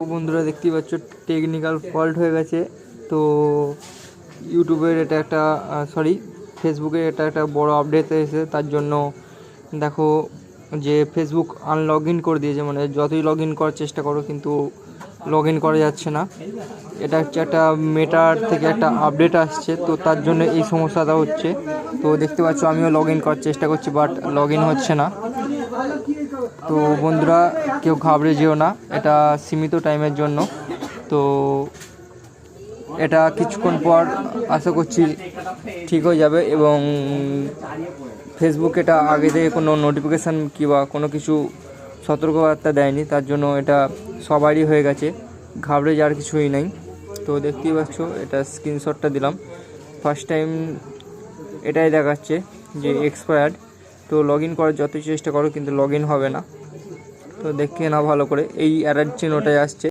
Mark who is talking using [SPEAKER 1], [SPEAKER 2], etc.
[SPEAKER 1] তো বন্ধুরা দেখতেই পাচ্ছ টেকনিক্যাল ফল্ট হয়ে গেছে। তো ইউটিউবের এটা একটা ফেসবুকের এটা একটা বড় আপডেট এসেছে, তার জন্য দেখো যে ফেসবুক আনলগ ইন করে দিয়েছে, মানে যতই লগ ইন করার চেষ্টা করো কিন্তু লগ ইন করা যাচ্ছে না। এটা হচ্ছে একটা মেটার থেকে একটা আপডেট আসছে, তো তার জন্য এই সমস্যাটা হচ্ছে। তো দেখতে পাচ্ছ আমিও লগ ইন করার চেষ্টা করছি, বাট লগ ইন হচ্ছে না। তো বন্ধুরা কেউ ঘাবড়ে যেও না, এটা সীমিত টাইমের জন্য। তো এটা কিছুক্ষণ পর আশা করছি ঠিক হয়ে যাবে, এবং ফেসবুক এটা আগে থেকে কোনো নোটিফিকেশান কিংবা কোনো কিছু সতর্কবার্তা দেয়নি, তার জন্য এটা সবারই হয়ে গেছে, ঘাবড়ে যাওয়ার কিছুই নেই। তো দেখতেই পাচ্ছ এটা স্ক্রিনশটটা দিলাম, ফার্স্ট টাইম এটাই দেখাচ্ছে যে এক্সপায়ার্ড। তো লগ ইন করার যতই চেষ্টা করো কিন্তু লগ ইন হবে না। তো দেখে না ভালো করে, এই এরর চিহ্নটাই আসছে।